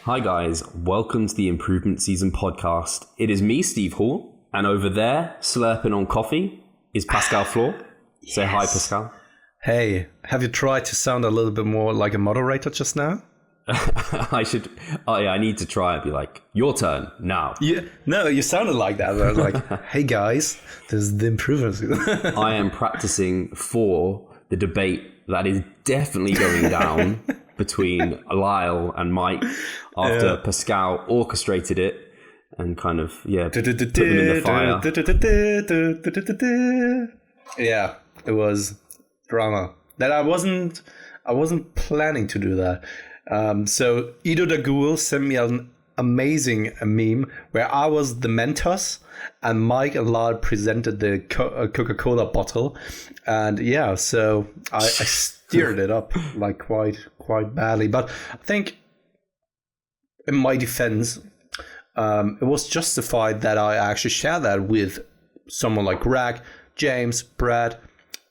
Hi guys, welcome to the Improvement Season podcast. It is me, Steve Hall, and over there, slurping on coffee, is Pascal Floor. Yes. Say hi, Pascal. Hey, have you tried to sound a little bit more like a moderator just now? I need to try and be like, your turn, now. Yeah, no, you sounded like that. I was like, hey guys, this is the Improvement Season. I am practicing for the debate that is definitely going down between Lyle and Mike after Pascal orchestrated it and kind of, put them in the fire. Yeah, it was drama. That I wasn't planning to do that. So Ido the Ghoul sent me an amazing meme where I was the Mentos and Mike and Lyle presented the Coca-Cola bottle, and so I steered it up like quite badly. But I think in my defense, it was justified that I actually share that with someone like Greg, James, Brad,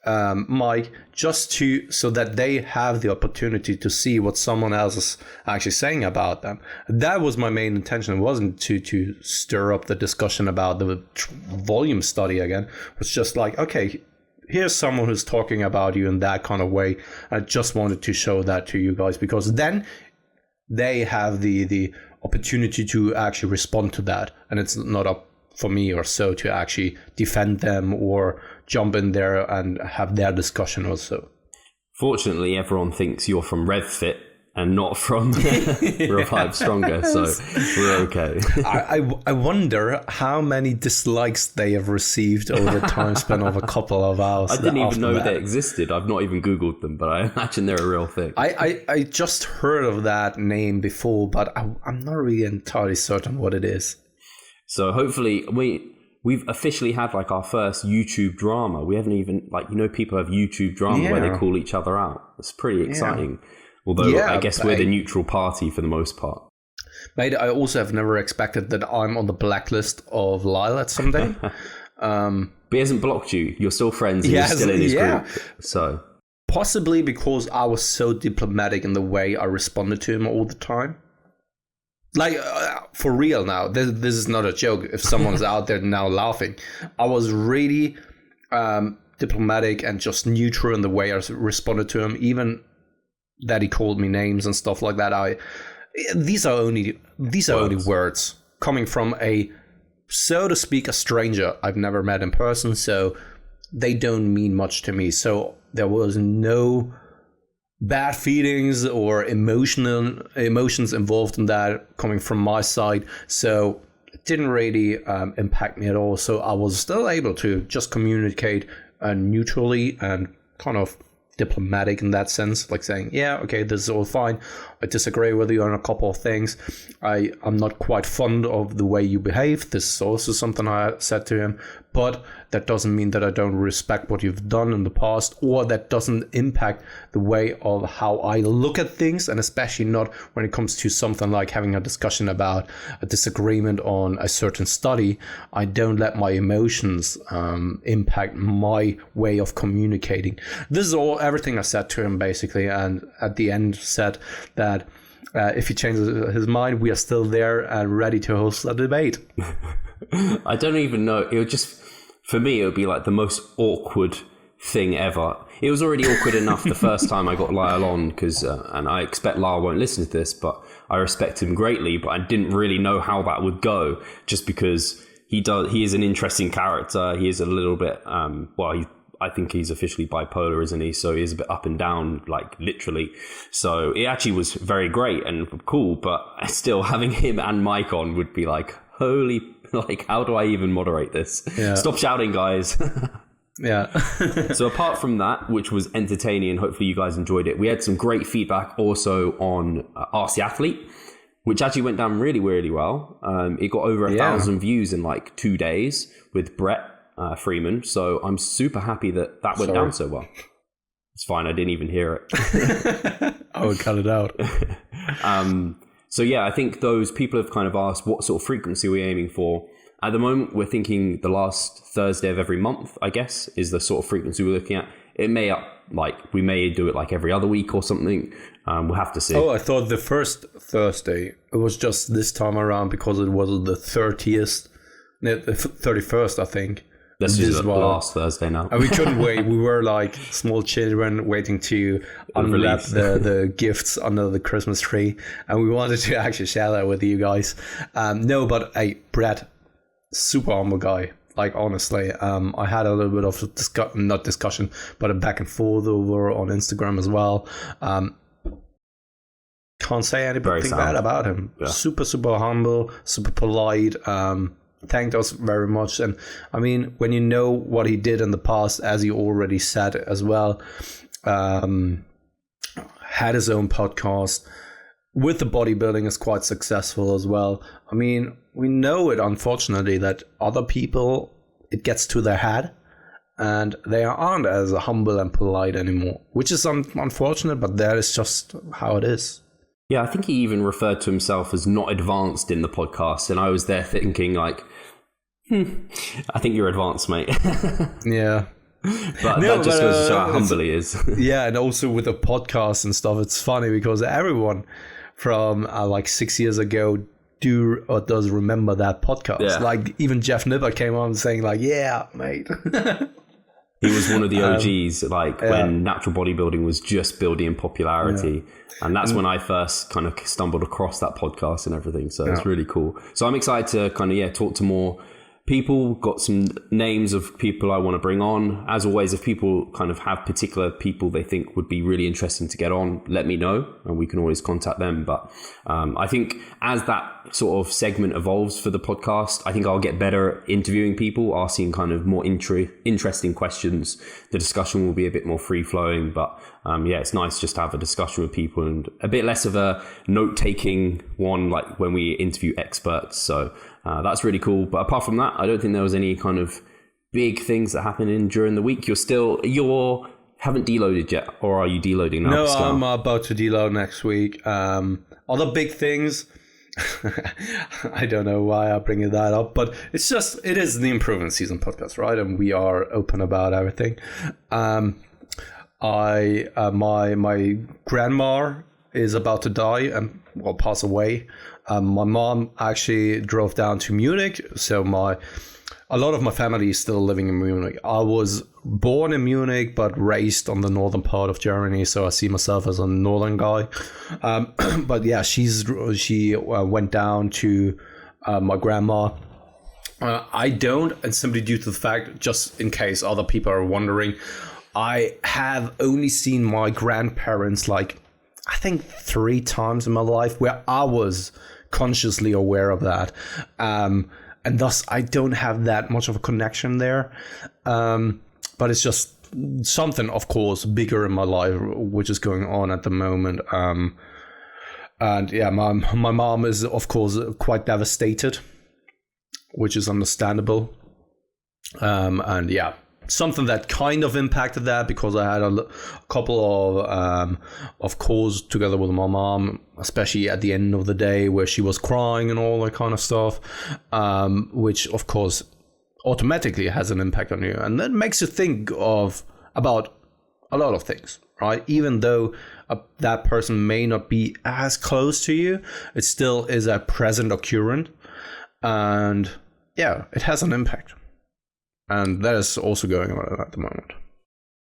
Mike, so that they have the opportunity to see what someone else is actually saying about them. That was my main intention. It wasn't to stir up the discussion about the volume study again. It's just like, okay, here's someone who's talking about you in that kind of way. I just wanted to show that to you guys, because then they have the opportunity to actually respond to that, and it's not up for me or so to actually defend them or jump in there and have their discussion also. Fortunately, everyone thinks you're from RevFit and not from Revive Stronger, so we're okay. I wonder how many dislikes they have received over the time spent of a couple of hours. I didn't even know they existed. I've not even Googled them, but I imagine they're a real thing. I just heard of that name before, but I'm not really entirely certain what it is. So hopefully we've officially had like our first YouTube drama. We haven't even, people have YouTube drama where they call each other out. It's pretty exciting. Yeah. Although I guess we're the neutral party for the most part. Mate, I also have never expected that I'm on the blacklist of Lyle at some day. But he hasn't blocked you. You're still friends and you're still in his group. So possibly because I was so diplomatic in the way I responded to him all the time. Like, for real now, this is not a joke. If someone's out there now laughing, I was really diplomatic and just neutral in the way I responded to him, even that he called me names and stuff like that. These are only words coming from a, so to speak, a stranger I've never met in person, so they don't mean much to me. So there was no bad feelings or emotions involved in that coming from my side, so it didn't really impact me at all. So I was still able to just communicate neutrally and kind of diplomatic in that sense, like saying, yeah, okay, this is all fine. I disagree with you on a couple of things. I'm not quite fond of the way you behave. This is also something I said to him, but that doesn't mean that I don't respect what you've done in the past, or that doesn't impact the way of how I look at things, and especially not when it comes to something like having a discussion about a disagreement on a certain study. I don't let my emotions impact my way of communicating. This is everything I said to him, basically, and at the end said that if he changes his mind, we are still there and ready to host a debate. I don't even know. It would just, for me, it would be like the most awkward thing ever. It was already awkward enough the first time I got Lyle on, because, and I expect Lyle won't listen to this, but I respect him greatly, but I didn't really know how that would go, just because he is an interesting character. He is a little bit, I think he's officially bipolar, isn't he? So he is a bit up and down, like literally. So it actually was very great and cool, but still having him and Mike on would be like, holy, like, how do I even moderate this? Yeah. Stop shouting, guys. Yeah. So apart from that, which was entertaining and hopefully you guys enjoyed it, we had some great feedback also on Ask the Athlete, which actually went down really, really well. It got over 1,000 views in like 2 days with Brett Freeman. So I'm super happy that went down so well. It's fine. I didn't even hear it. I would cut it out. So yeah, I think those people have kind of asked what sort of frequency we're aiming for. At the moment, we're thinking the last Thursday of every month, I guess, is the sort of frequency we're looking at. It may we may do it like every other week or something. We'll have to see. Oh, I thought the first Thursday, it was just this time around because it was the 30th, the 31st, I think. This is the last Thursday now. And we couldn't wait. We were like small children waiting to unwrap the gifts under the Christmas tree. And we wanted to actually share that with you guys. No, but hey, Brett, super humble guy. Like, honestly, I had a little bit of not discussion, but a back and forth over on Instagram as well. Can't say anything bad about him. Yeah. Super, super humble, super polite. Thanked us very much. And I mean, when you know what he did in the past, as you already said as well, had his own podcast with the bodybuilding, is quite successful as well. I mean, we know it, unfortunately, that other people, it gets to their head and they aren't as humble and polite anymore, which is unfortunate, but that is just how it is. Yeah, I think he even referred to himself as not advanced in the podcast. And I was there thinking like, I think you're advanced, mate. Yeah. But that just goes to show how humble he is. Yeah, and also with the podcast and stuff, it's funny because everyone from like 6 years ago does remember that podcast. Yeah. Like even Jeff Nipper came on saying like, yeah, mate. He was one of the OGs, when natural bodybuilding was just building in popularity. Yeah. And that's when I first kind of stumbled across that podcast and everything. So it's really cool. So I'm excited to kind of, talk to more people. Got some names of people I want to bring on. As always, if people kind of have particular people they think would be really interesting to get on, let me know and we can always contact them. But I think as that sort of segment evolves for the podcast, I think I'll get better at interviewing people, asking kind of more interesting questions. The discussion will be a bit more free flowing, but it's nice just to have a discussion with people and a bit less of a note-taking one like when we interview experts. So that's really cool. But apart from that, I don't think there was any kind of big things that happened during the week. You haven't deloaded yet, or are you deloading now? No, I'm about to deload next week. Other big things, I don't know why I bring that up, but it is the Improvement Season podcast, right? And we are open about everything. My grandma is about to die and pass away. My mom actually drove down to Munich, so a lot of my family is still living in Munich. I was born in Munich, but raised on the northern part of Germany, so I see myself as a northern guy. But yeah, she went down to my grandma. I don't, and simply due to the fact, just in case other people are wondering, I have only seen my grandparents I think 3 times in my life where I was consciously aware of that. And thus I don't have that much of a connection there. But it's just something, of course, bigger in my life, which is going on at the moment. And yeah, my mom is, of course, quite devastated, which is understandable. And yeah, something that kind of impacted that because I had a couple of calls together with my mom, especially at the end of the day where she was crying and all that kind of stuff, which of course automatically has an impact on you. And that makes you think about a lot of things, right? Even though that person may not be as close to you, it still is a present occurrence. And yeah, it has an impact. And that is also going on at the moment.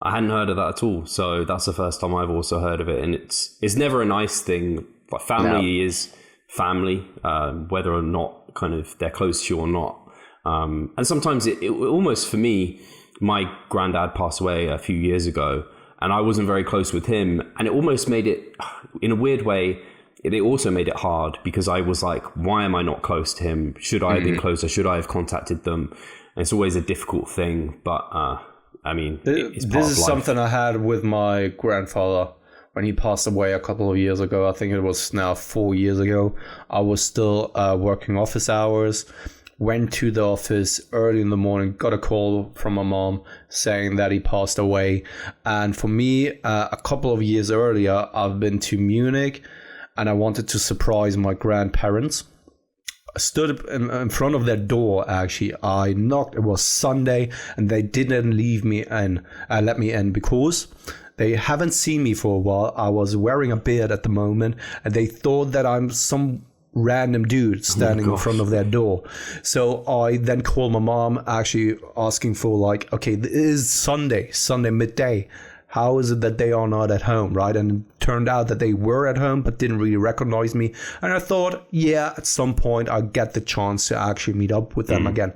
I hadn't heard of that at all, so that's the first time I've also heard of it. And it's never a nice thing. Like family is family, whether or not kind of they're close to you or not. And sometimes it almost, for me, my granddad passed away a few years ago, and I wasn't very close with him, and it almost made it, in a weird way, it also made it hard because I was like, why am I not close to him? Should I have been closer? Should I have contacted them? And it's always a difficult thing, but I mean, it's part of life. This is something I had with my grandfather when he passed away a couple of years ago. I think it was now 4 years ago. I was still working office hours, went to the office early in the morning, got a call from my mom saying that he passed away. And for me, a couple of years earlier, I've been to Munich and I wanted to surprise my grandparents. stood in front of their door. Actually, I knocked. It was Sunday, and they didn't let me in because they haven't seen me for a while. I was wearing a beard at the moment, and they thought that I'm some random dude standing in front of their door. So I then called my mom, actually asking for like, okay, it is Sunday midday. How is it that they are not at home, right? And it turned out that they were at home, but didn't really recognize me. And I thought, yeah, at some point I'll get the chance to actually meet up with them again.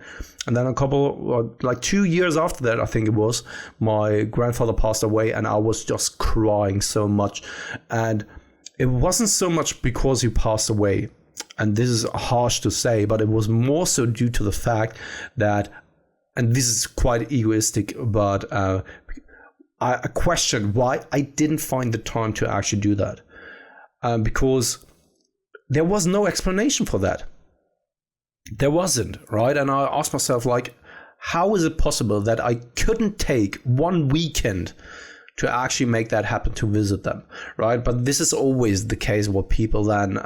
And then 2 years after that, I think it was, my grandfather passed away, and I was just crying so much. And it wasn't so much because he passed away, and this is harsh to say, but it was more so due to the fact that, and this is quite egoistic, but I questioned why I didn't find the time to actually do that, because there was no explanation for that. There wasn't, right? And I asked myself, like, how is it possible that I couldn't take one weekend to actually make that happen, to visit them, right? But this is always the case what people then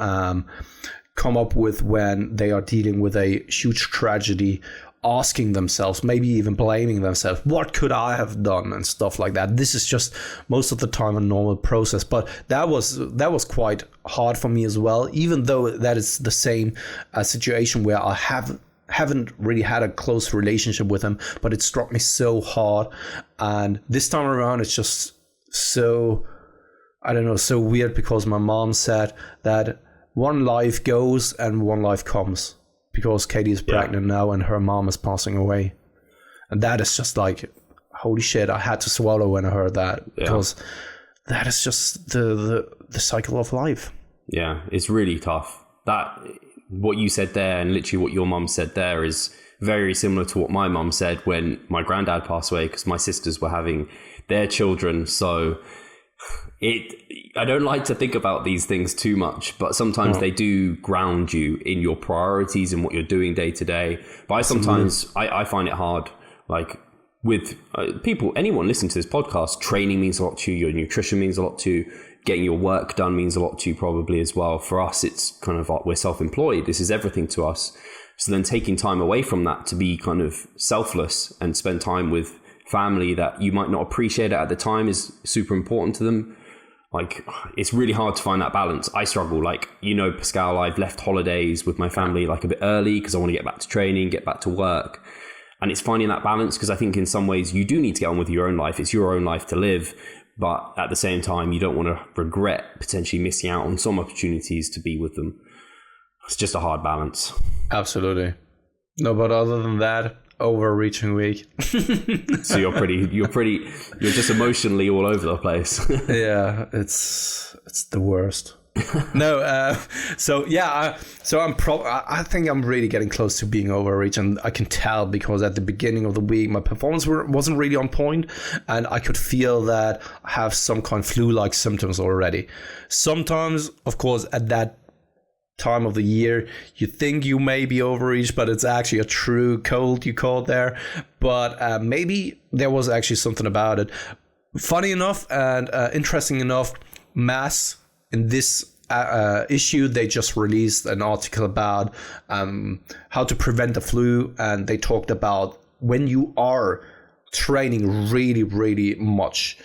come up with when they are dealing with a huge tragedy, asking themselves, maybe even blaming themselves, what could I have done, and stuff like that. This is just most of the time a normal process, but that was quite hard for me as well, even though that is the same situation where I haven't really had a close relationship with him, but it struck me so hard. And this time around it's just so, I don't know, so weird, because my mom said that one life goes and one life comes, because Katie is pregnant now and her mom is passing away. And that is just like, holy shit, I had to swallow when I heard that, because that is just the cycle of life. Yeah, it's really tough. That, what you said there and literally what your mum said there is very similar to what my mum said when my granddad passed away, because my sisters were having their children. So I don't like to think about these things too much, but sometimes they do ground you in your priorities and what you're doing day to day. But I find it hard, like with people, anyone listening to this podcast, training means a lot to you, your nutrition means a lot to you, getting your work done means a lot to you probably as well. For us, it's kind of like we're self-employed. This is everything to us. So then taking time away from that to be kind of selfless and spend time with family that you might not appreciate it at the time is super important to them. Like, it's really hard to find that balance. I struggle. Like, Pascal, I've left holidays with my family like a bit early because I want to get back to training, get back to work. And it's finding that balance, because I think in some ways you do need to get on with your own life. It's your own life to live. But at the same time, you don't want to regret potentially missing out on some opportunities to be with them. It's just a hard balance. Absolutely. No, but other than that, overreaching week. So you're just emotionally all over the place. Yeah, it's the worst. No, I think I'm really getting close to being overreach, and I can tell because at the beginning of the week my performance wasn't really on point, and I could feel that I have some kind of flu-like symptoms already. Sometimes, of course, at that time of the year you think you may be overreached, but it's actually a true cold you caught there. But maybe there was actually something about it. Funny enough and interesting enough, Mass, in this issue, they just released an article about how to prevent the flu, and they talked about when you are training really, really much,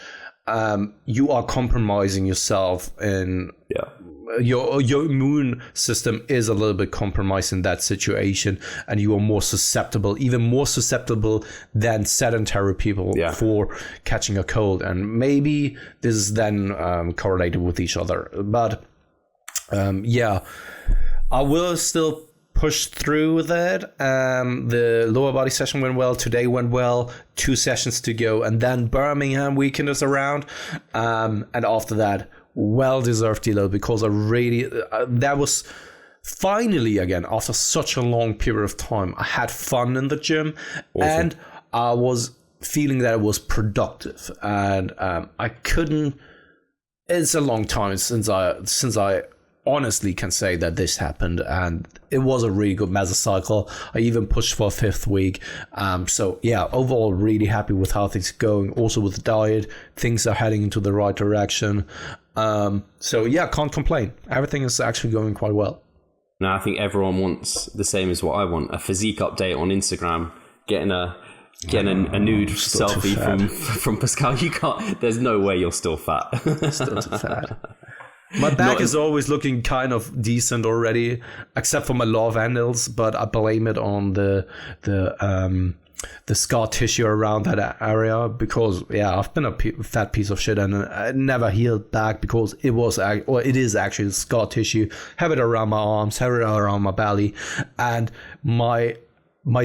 you are compromising yourself in your immune system is a little bit compromised in that situation, and you are more susceptible, even more susceptible than sedentary people for catching a cold. And maybe this is then correlated with each other. But I will still push through that. The lower body session went well. Today went well. 2 sessions to go, and then Birmingham weekend is around. And after that, well-deserved deload, because I really, that was finally, again, after such a long period of time, I had fun in the gym. Awesome. And I was feeling that it was productive, and I couldn't, it's a long time since I honestly can say that this happened, and it was a really good mesocycle. I even pushed for a 5th week. So yeah, overall really happy with how things are going. Also with the diet, things are heading into the right direction. So yeah, can't complain. Everything is actually going quite well. Now I think everyone wants the same as what I want: a physique update on Instagram, getting a nude selfie from Pascal. You can't. There's no way you're still fat. Still too fat. My back is always looking kind of decent already, except for my love handles. But I blame it on the scar tissue around that area, because I've been a fat piece of shit and I never healed back because it is actually scar tissue. Have it around my arms, have it around my belly, and my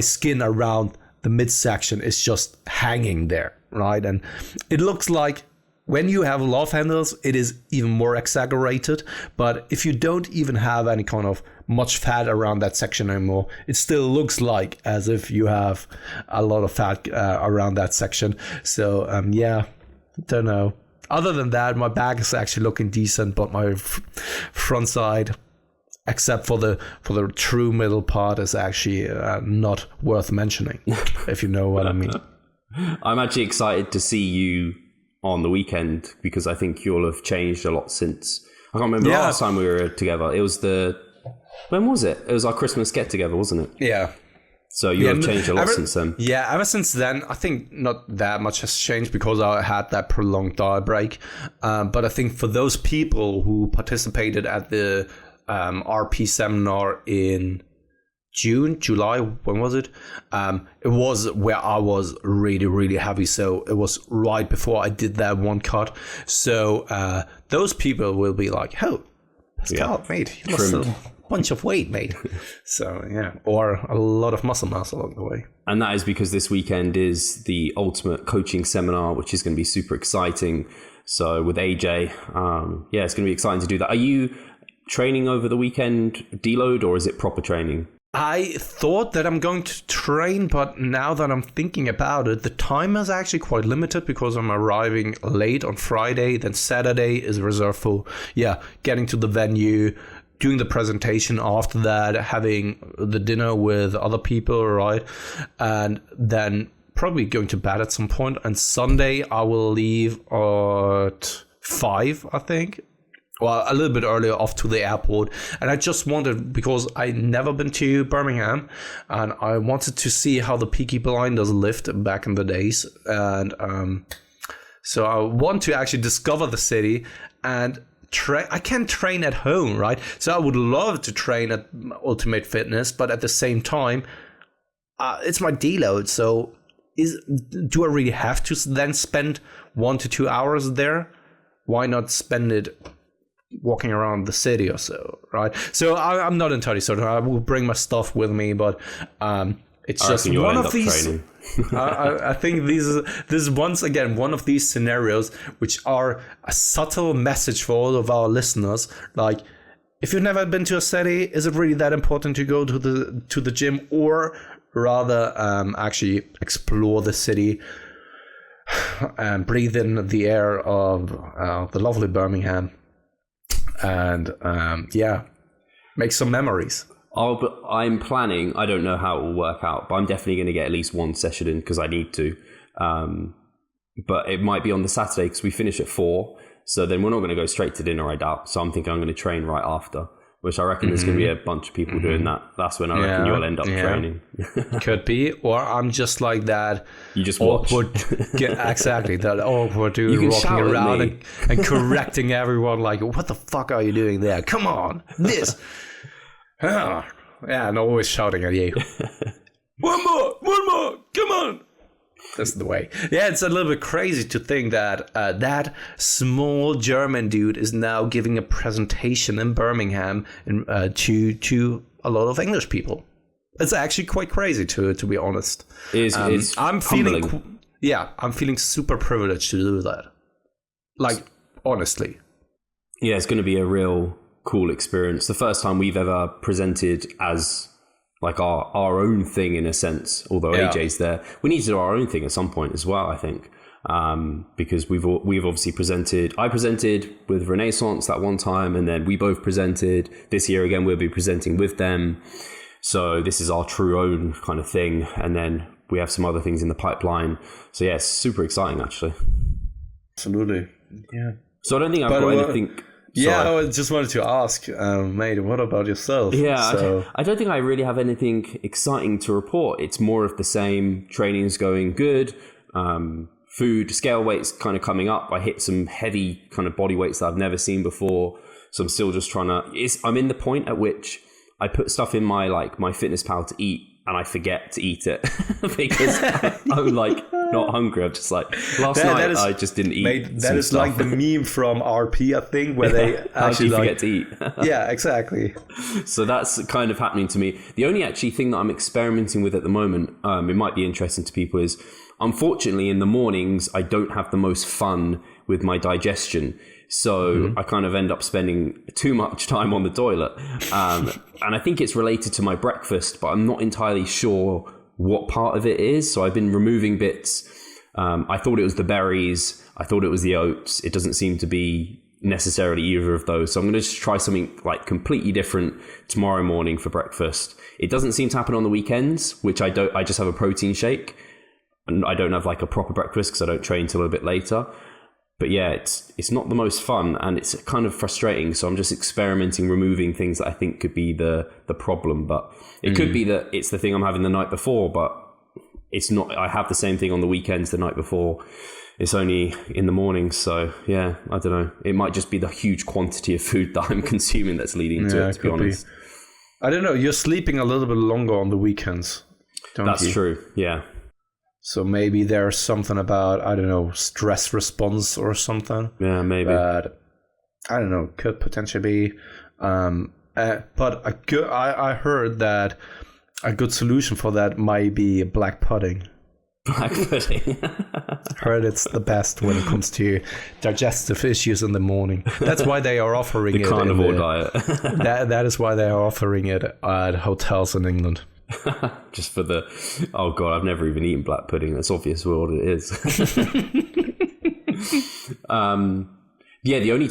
skin around the midsection is just hanging there, right? And it looks like when you have love handles, it is even more exaggerated. But if you don't even have any kind of much fat around that section anymore, it still looks like as if you have a lot of fat around that section. So don't know. Other than that, my back is actually looking decent, but my front side, except for the true middle part, is actually not worth mentioning, if you know what I mean. I'm actually excited to see you on the weekend, because I think you'll have changed a lot since. I can't remember last time we were together. It was when was it? It was our Christmas get together, wasn't it? Yeah. So you have changed a lot since then. Yeah, ever since then, I think not that much has changed because I had that prolonged diet break. But I think for those people who participated at the RP seminar in July, when was it? It was where I was really, really heavy. So it was right before I did that one cut. So those people will be like, oh, Pascal, mate, you lost a bunch of weight, mate. So, or a lot of muscle mass along the way. And that is because this weekend is the ultimate coaching seminar, which is going to be super exciting. So with AJ, it's going to be exciting to do that. Are you training over the weekend deload, or is it proper training? I thought that I'm going to train, but now that I'm thinking about it, the time is actually quite limited because I'm arriving late on Friday. Then Saturday is reserved for, getting to the venue, doing the presentation after that, having the dinner with other people, right? And then probably going to bed at some point. And Sunday, I will leave at 5, I think. Well, a little bit earlier, off to the airport. And I just wanted, because I'd never been to Birmingham, and I wanted to see how the Peaky Blinders lived back in the days. And so I want to actually discover the city, and I can't train at home, right? So I would love to train at Ultimate Fitness, but at the same time, it's my deload. So do I really have to then spend 1 to 2 hours there? Why not spend it walking around the city or so, right? So I'm not entirely certain. I will bring my stuff with me, but it's just one of these. I think this is once again one of these scenarios which are a subtle message for all of our listeners. Like, if you've never been to a city, is it really that important to go to the gym, or rather actually explore the city and breathe in the air of the lovely Birmingham? And make some memories. But I'm planning, I don't know how it will work out, but I'm definitely going to get at least one session in because I need to. But it might be on the Saturday because we finish at 4. So then we're not going to go straight to dinner, I doubt. So I'm thinking I'm going to train right after, which I reckon there's going to be a bunch of people doing that. That's when I reckon you'll end up training. Could be. Or I'm just like that. You just watch. Exactly. That awkward dude walking around and correcting everyone like, what the fuck are you doing there? Come on. This. And always shouting at you. One more. Come on. That's the way. Yeah, it's a little bit crazy to think that that small German dude is now giving a presentation in Birmingham to a lot of English people. It's actually quite crazy to be honest. It's I'm feeling super privileged to do that. Like, honestly. Yeah, it's going to be a real cool experience. The first time we've ever presented as like our own thing in a sense, although AJ's there. We need to do our own thing at some point as well, I think, because we've obviously presented. I presented with Renaissance that one time, and then we both presented. This year again, we'll be presenting with them. So this is our true own kind of thing, and then we have some other things in the pipeline. So yeah, it's super exciting actually. Absolutely, yeah. So I don't think I've got anything Yeah, I just wanted to ask, mate, what about yourself? Yeah, I don't think I really have anything exciting to report. It's more of the same. Training's going good. Food, scale weight's kind of coming up. I hit some heavy kind of body weights that I've never seen before. So I'm still just trying to... I'm in the point at which I put stuff in my MyFitnessPal to eat, and I forget to eat it because I'm like not hungry. I'm just like, last night I just didn't eat. Mate, that is stuff. Like the meme from RP, I think, where they actually forget to eat. Yeah, exactly. So that's kind of happening to me. The only actually thing that I'm experimenting with at the moment, it might be interesting to people, is unfortunately in the mornings I don't have the most fun with my digestion. So I kind of end up spending too much time on the toilet. And I think it's related to my breakfast, but I'm not entirely sure what part of it is. So I've been removing bits. I thought it was the berries. I thought it was the oats. It doesn't seem to be necessarily either of those. So I'm going to just try something like completely different tomorrow morning for breakfast. It doesn't seem to happen on the weekends, which I just have a protein shake. And I don't have like a proper breakfast because I don't train till a bit later. But yeah, it's not the most fun, and it's kind of frustrating. So I'm just experimenting, removing things that I think could be the problem. But it could be that it's the thing I'm having the night before, but it's not. I have the same thing on the weekends the night before. It's only in the mornings. So yeah, I don't know. It might just be the huge quantity of food that I'm consuming that's leading to it, to be honest. I don't know. You're sleeping a little bit longer on the weekends, don't you? That's true, yeah. So maybe there's something about, I don't know, stress response or something. Yeah, maybe. But I don't know, could potentially be. But I heard that a good solution for that might be black pudding. Black pudding. Heard it's the best when it comes to digestive issues in the morning. That's why they are offering the it. Carnivore diet. That is why they are offering it at hotels in England. Just for the, oh god, I've never even eaten black pudding. That's obvious what it is. Yeah, the only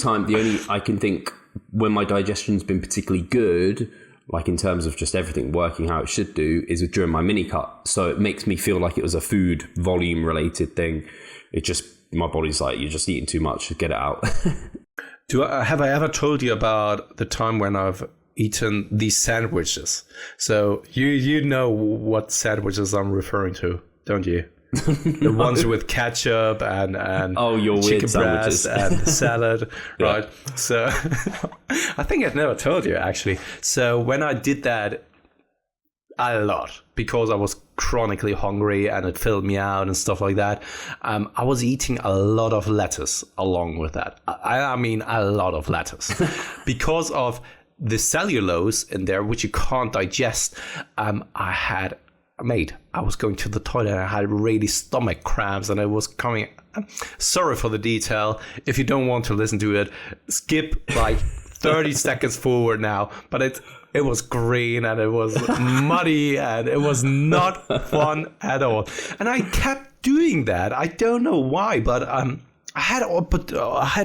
I can think when my digestion's been particularly good, like in terms of just everything working how it should do, is during my mini cut. So it makes me feel like it was a food volume related thing. It just, my body's like, you're just eating too much, get it out. Have I ever told you about the time when I've eaten these sandwiches? So you know what sandwiches I'm referring to, don't you? The ones with ketchup and your chicken weird breast sandwiches and salad, Yeah. right? So I think I've never told you actually. So when I did that a lot because I was chronically hungry and it filled me out and stuff like that, I was eating a lot of lettuce along with that. I mean a lot of lettuce because of the cellulose in there, which you can't digest. I was going to the toilet and I had really stomach cramps and it was coming. Sorry for the detail. If you don't want to listen to it, skip like 30 seconds forward now. But it was green and it was muddy and it was not fun at all. And I kept doing that. I don't know why, but I had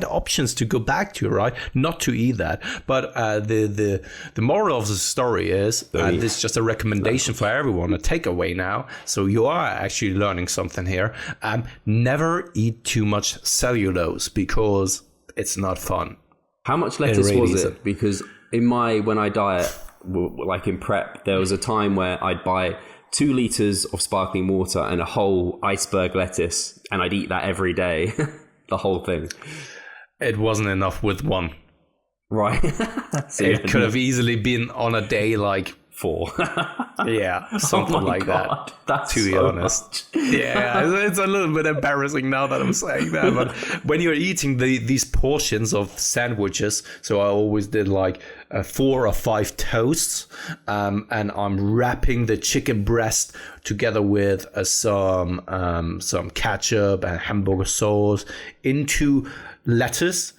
options to go back to, right? Not to eat that. But the moral of the story is, this is just a recommendation for everyone, a takeaway now. So you are actually learning something here. Never eat too much cellulose because it's not fun. How much lettuce was it? Because when I diet, like in prep, there was a time where I'd buy 2 liters of sparkling water and a whole iceberg lettuce, and I'd eat that every day. The whole thing. It wasn't enough with one. Right. So it could have easily been on a day like 4. Yeah, something like God, that. That's to be so honest. Yeah, it's a little bit embarrassing now that I'm saying that. But when you're eating these portions of sandwiches, so I always did like 4 or 5 toasts, and I'm wrapping the chicken breast together with some ketchup and hamburger sauce into lettuce,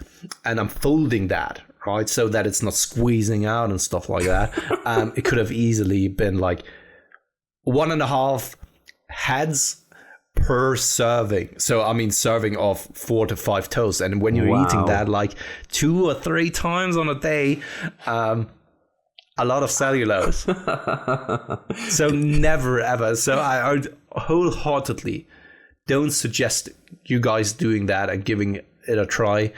and I'm folding that, right, so that it's not squeezing out and stuff like that. It could have easily been like 1.5 heads per serving. So I mean, serving of 4 to 5 toasts, and when you're eating that like 2 or 3 times on a day, a lot of cellulose. So never ever. So I wholeheartedly don't suggest you guys doing that and giving it a try,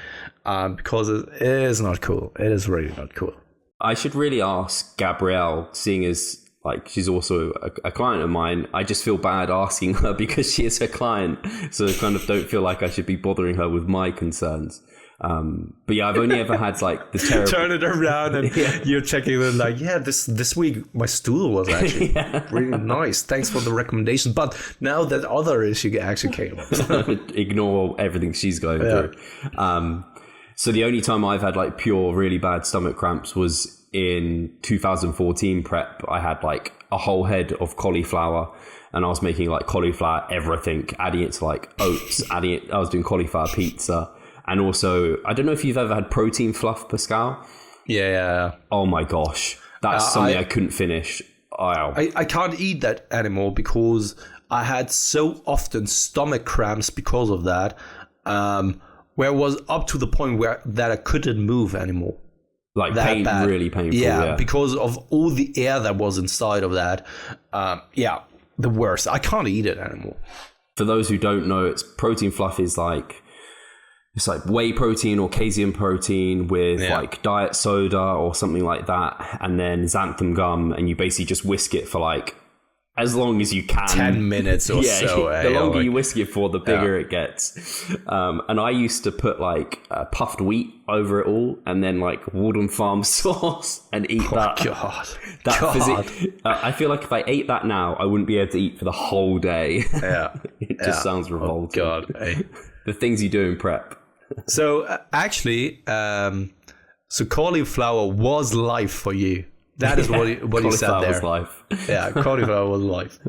because it is not cool. It is really not cool. I should really ask Gabrielle, seeing as like she's also a client of mine. I just feel bad asking her because she is her client, so I kind of don't feel like I should be bothering her with my concerns. But yeah, I've only ever had like the terrible... Turn it around and you're checking it like, this week my stool was actually really nice. Thanks for the recommendation. But now that other issue actually came up. Ignore everything she's going through. So the only time I've had like pure really bad stomach cramps was in 2014 prep. I had like a whole head of cauliflower, and I was making like cauliflower everything, adding it to like oats, I was doing cauliflower pizza. And also, I don't know if you've ever had protein fluff, Pascal. Yeah. Oh my gosh. That's something I couldn't finish. I can't eat that anymore because I had so often stomach cramps because of that, where it was up to the point that I couldn't move anymore. Like really painful. Yeah, because of all the air that was inside of that. The worst. I can't eat it anymore. For those who don't know, it's protein fluff is like... It's like whey protein or casein protein with like diet soda or something like that, and then xanthan gum, and you basically just whisk it for like as long as you can. 10 minutes or so. The longer you whisk it for, the bigger it gets. And I used to put like puffed wheat over it all, and then like Walden Farm sauce, and eat that. God. I feel like if I ate that now, I wouldn't be able to eat for the whole day. Yeah. It just sounds revolting. Oh, God. Hey. The things you do in prep. So actually, so cauliflower was life for you. That is what you said there. Cauliflower was life. Yeah, cauliflower was life.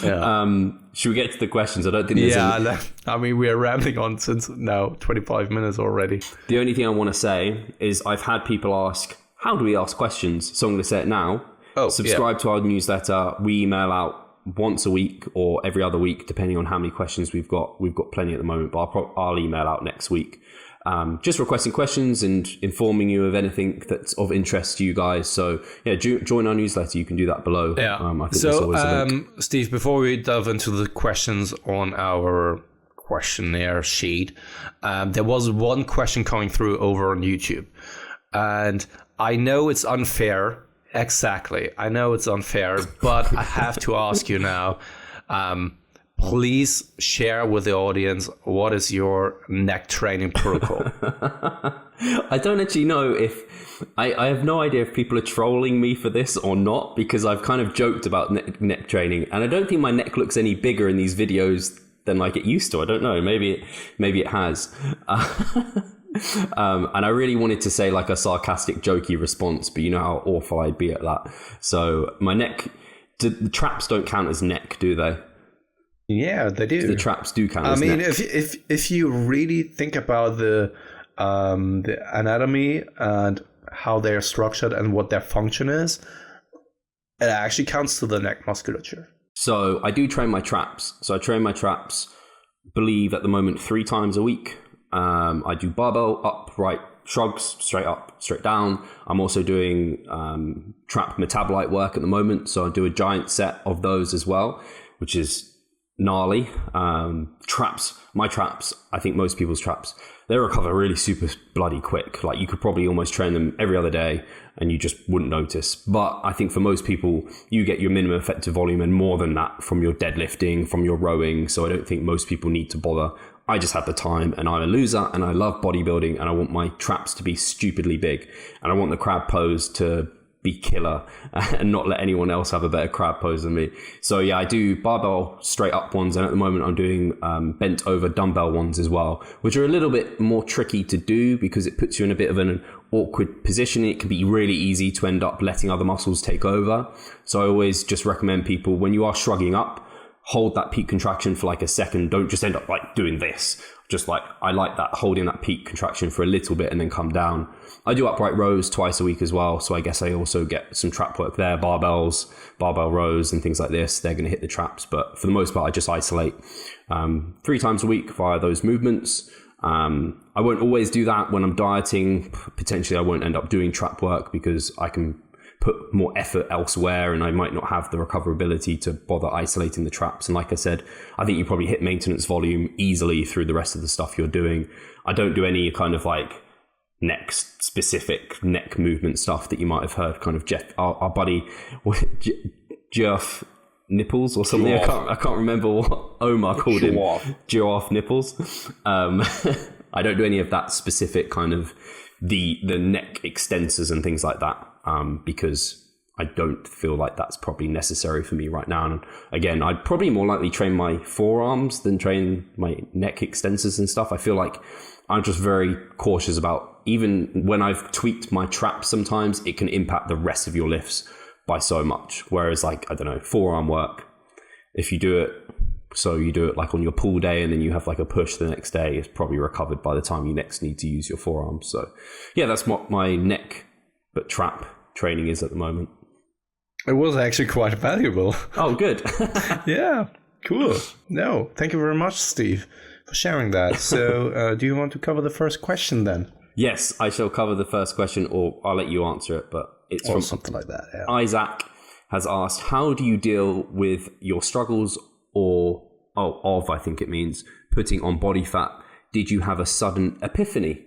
Yeah. Should we get to the questions? I don't think there's I mean, we are rambling on since now 25 minutes already. The only thing I want to say is I've had people ask, how do we ask questions? So I'm going to say it now. Subscribe to our newsletter. We email out once a week or every other week, depending on how many questions we've got. We've got plenty at the moment, but I'll email out next week. Just requesting questions and informing you of anything that's of interest to you guys. So yeah, join our newsletter. You can do that below. Yeah. I think there's always a link. Steve, before we delve into the questions on our questionnaire sheet, there was one question coming through over on YouTube, and I know it's unfair. Exactly. I know it's unfair, but I have to ask you now. Please share with the audience, what is your neck training protocol? I don't actually know if... I have no idea if people are trolling me for this or not, because I've kind of joked about neck training, and I don't think my neck looks any bigger in these videos than like it used to. I don't know. Maybe it has. And I really wanted to say like a sarcastic, jokey response, but you know how awful I'd be at that. So my neck... The traps don't count as neck, do they? Yeah, they do. The traps do count as neck. If you really think about the anatomy and how they are structured and what their function is, it actually counts to the neck musculature. So I do train my traps. So I train my traps, believe at the moment 3 times a week. I do barbell, upright shrugs, straight up, straight down. I'm also doing trap metabolite work at the moment. So I do a giant set of those as well, which is gnarly. My traps, I think most people's traps, they recover really super bloody quick. Like you could probably almost train them every other day and you just wouldn't notice. But I think for most people, you get your minimum effective volume and more than that from your deadlifting, from your rowing. So I don't think most people need to bother. I just had the time, and I'm a loser, and I love bodybuilding, and I want my traps to be stupidly big, and I want the crab pose to be killer and not let anyone else have a better crab pose than me. So yeah, I do barbell straight up ones, and at the moment I'm doing bent over dumbbell ones as well, which are a little bit more tricky to do because it puts you in a bit of an awkward position. It can be really easy to end up letting other muscles take over. So I always just recommend people, when you are shrugging up, hold that peak contraction for like a second. Don't just end up like doing this. Just like, I like that, holding that peak contraction for a little bit and then come down. I do upright rows twice a week as well. So I guess I also get some trap work there, barbell rows and things like this. They're going to hit the traps. But for the most part, I just isolate 3 times a week via those movements. I won't always do that when I'm dieting. Potentially I won't end up doing trap work because I can put more effort elsewhere, and I might not have the recoverability to bother isolating the traps. And like I said, I think you probably hit maintenance volume easily through the rest of the stuff you're doing. I don't do any kind of like specific neck movement stuff that you might have heard kind of Jeff, our buddy Geoff Nipples or something. I can't remember what Omar called him. Geoff Nipples. I don't do any of that specific kind of the neck extensors and things like that, because I don't feel like that's probably necessary for me right now. And again, I'd probably more likely train my forearms than train my neck extensors and stuff. I feel like I'm just very cautious about, even when I've tweaked my traps, sometimes it can impact the rest of your lifts by so much. Whereas like, I don't know, forearm work, if you do it, so you do it like on your pull day and then you have like a push the next day, it's probably recovered by the time you next need to use your forearms. So yeah, that's what my neck but trap training is at the moment. It was actually quite valuable. Oh, good. Yeah, cool. No, thank you very much, Steve, for sharing that. So do you want to cover the first question then? Yes, I shall cover the first question, or I'll let you answer it, but it's from something like that. Yeah. Isaac has asked, how do you deal with your struggles I think it means, putting on body fat? Did you have a sudden epiphany?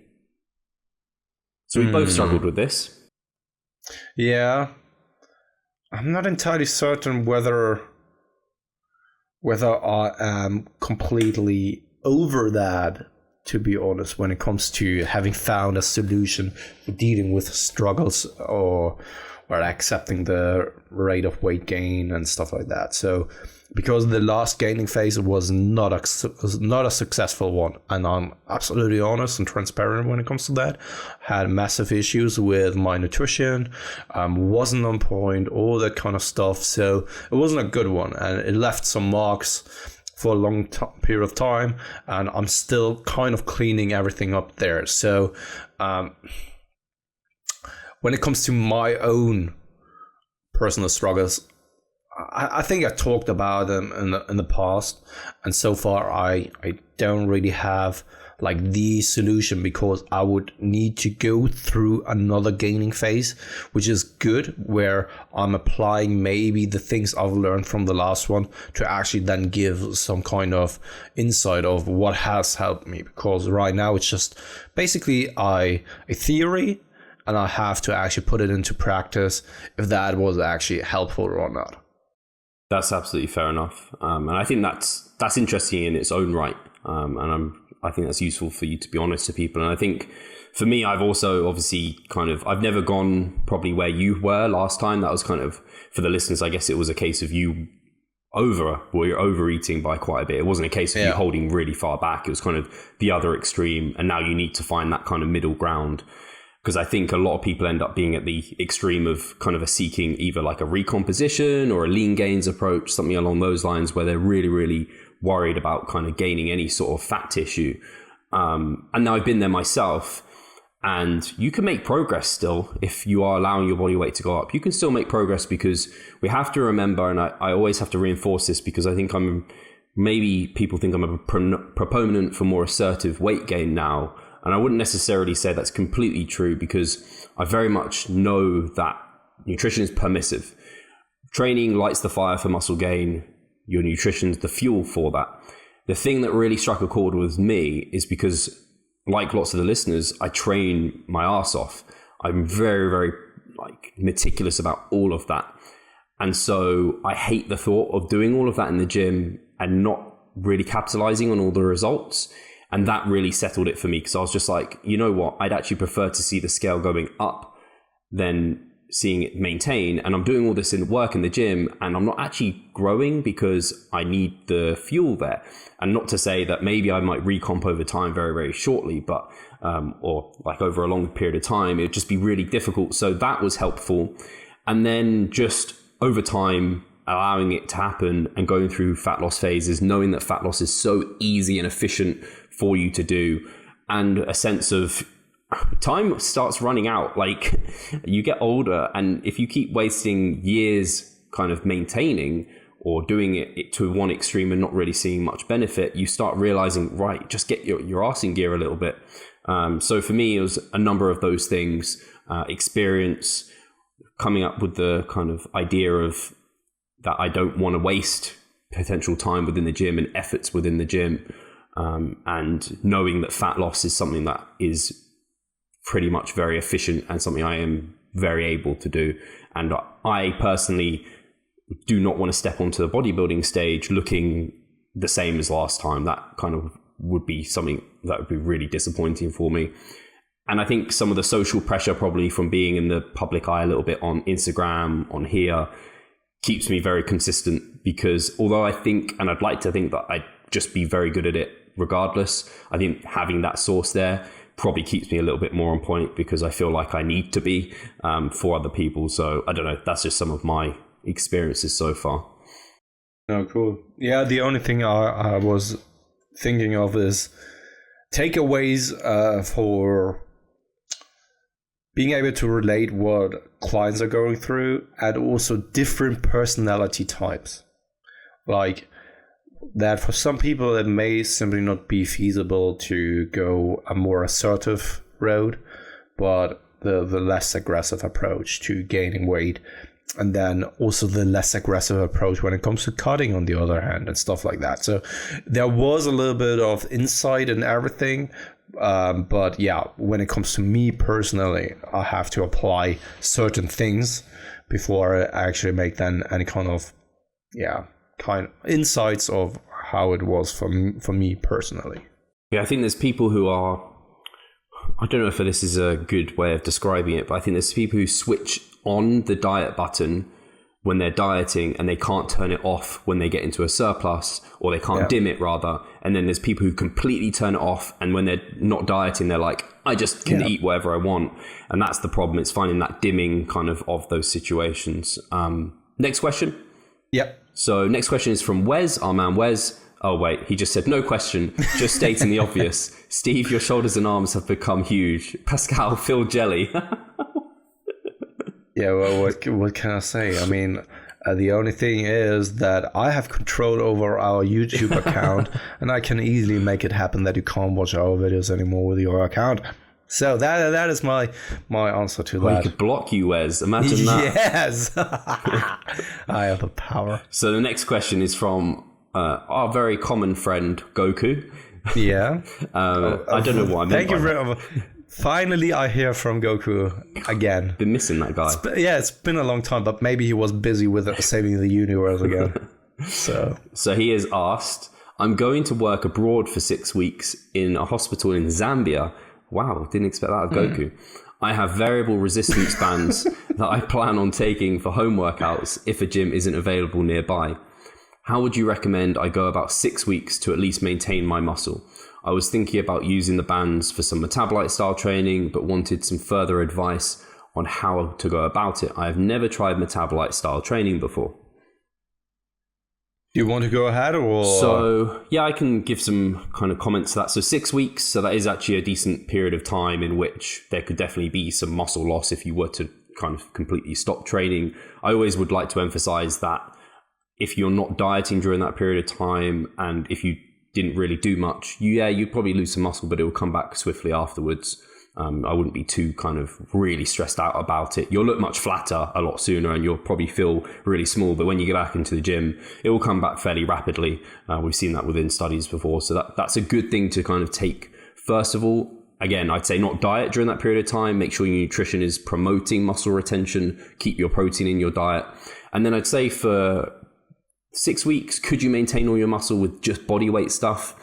So we both struggled with this. Yeah. I'm not entirely certain whether I am completely over that, to be honest, when it comes to having found a solution for dealing with struggles or accepting the rate of weight gain and stuff like that. So because the last gaining phase was not a successful one, and I'm absolutely honest and transparent when it comes to that. Had massive issues with my nutrition, wasn't on point, all that kind of stuff. So it wasn't a good one, and it left some marks for a long period of time, and I'm still kind of cleaning everything up there. So when it comes to my own personal struggles, I think I talked about them in the past, and so far I don't really have like the solution, because I would need to go through another gaining phase, which is good, where I'm applying maybe the things I've learned from the last one to actually then give some kind of insight of what has helped me, because right now it's just basically a theory, and I have to actually put it into practice if that was actually helpful or not. That's absolutely fair enough, and I think that's interesting in its own right, and I think that's useful for you to be honest to people. And I think for me, I've also obviously I've never gone probably where you were last time. That was kind of, for the listeners, I guess it was a case of you're overeating by quite a bit. It wasn't a case of you holding really far back. It was kind of the other extreme, and now you need to find that kind of middle ground. Because I think a lot of people end up being at the extreme of kind of seeking either like a recomposition or a lean gains approach, something along those lines, where they're really, really worried about kind of gaining any sort of fat tissue. And now I've been there myself, and you can make progress still if you are allowing your body weight to go up. You can still make progress, because we have to remember, and I always have to reinforce this, because I think maybe people think I'm a proponent for more assertive weight gain now. And I wouldn't necessarily say that's completely true, because I very much know that nutrition is permissive. Training lights the fire for muscle gain. Your nutrition's the fuel for that. The thing that really struck a chord with me is because, like lots of the listeners, I train my ass off. I'm very, very meticulous about all of that. And so I hate the thought of doing all of that in the gym and not really capitalizing on all the results. And that really settled it for me, because I was just like, you know what? I'd actually prefer to see the scale going up than seeing it maintain. And I'm doing all this work in the gym, and I'm not actually growing because I need the fuel there. And not to say that maybe I might recomp over time very, very shortly, but or like over a long period of time, it'd just be really difficult. So that was helpful. And then just over time, allowing it to happen and going through fat loss phases, knowing that fat loss is so easy and efficient for you to do, and a sense of time starts running out. Like, you get older, and if you keep wasting years kind of maintaining or doing it to one extreme and not really seeing much benefit, you start realizing, right, just get your ass in gear a little bit. So for me, it was a number of those things, experience, coming up with the kind of idea of that I don't want to waste potential time within the gym and efforts within the gym, and knowing that fat loss is something that is pretty much very efficient and something I am very able to do. And I personally do not want to step onto the bodybuilding stage looking the same as last time. That kind of would be something that would be really disappointing for me. And I think some of the social pressure probably from being in the public eye a little bit on Instagram, on here, keeps me very consistent, because although I think, and I'd like to think that I'd just be very good at it regardless, I think having that source there probably keeps me a little bit more on point, because I feel like I need to be for other people. So I don't know, that's just some of my experiences so far. Oh, cool. Yeah, the only thing I was thinking of is takeaways for being able to relate what clients are going through, and also different personality types. Like that for some people it may simply not be feasible to go a more assertive road, but the less aggressive approach to gaining weight, and then also the less aggressive approach when it comes to cutting on the other hand and stuff like that. So there was a little bit of insight in everything. But yeah, when it comes to me personally, I have to apply certain things before I actually make then any kind of insights of how it was for me personally. Yeah, I think there's people who are, I don't know if this is a good way of describing it, but I think there's people who switch on the diet button when they're dieting and they can't turn it off when they get into a surplus, or they can't dim it rather. And then there's people who completely turn it off, and when they're not dieting, they're like, I just can eat whatever I want. And that's the problem. It's finding that dimming kind of those situations. Next question. Yep. So next question is from Wes, our man Wes. Oh, wait, he just said, no question, just stating the obvious. Steve, your shoulders and arms have become huge. Pascal, Phil Jelly. Yeah, well, what can I say? I mean, the only thing is that I have control over our YouTube account, and I can easily make it happen that you can't watch our videos anymore with your account. So that is my answer to that. We could block you, Wes. Imagine that. Yes. I have the power. So the next question is from our very common friend, Goku. Yeah. I don't know what I meant. Thank you very much. Finally, I hear from Goku again. Been missing that guy. It's been a long time, but maybe he was busy with saving the universe again. So he has asked, I'm going to work abroad for 6 weeks in a hospital in Zambia. Wow, didn't expect that of Goku. I have variable resistance bands that I plan on taking for home workouts if a gym isn't available nearby. How would you recommend I go about 6 weeks to at least maintain my muscle? I was thinking about using the bands for some metabolite style training, but wanted some further advice on how to go about it. I have never tried metabolite style training before. Do you want to go ahead, or? So, yeah, I can give some kind of comments to that. So 6 weeks, so that is actually a decent period of time in which there could definitely be some muscle loss if you were to kind of completely stop training. I always would like to emphasize that if you're not dieting during that period of time, and if you didn't really do much, you'd probably lose some muscle, but it will come back swiftly afterwards. I wouldn't be too kind of really stressed out about it. You'll look much flatter a lot sooner, and you'll probably feel really small, but when you get back into the gym, it will come back fairly rapidly. We've seen that within studies before. So that's a good thing to kind of take. First of all, again, I'd say not diet during that period of time. Make sure your nutrition is promoting muscle retention. Keep your protein in your diet. And then I'd say for 6 weeks, could you maintain all your muscle with just body weight stuff?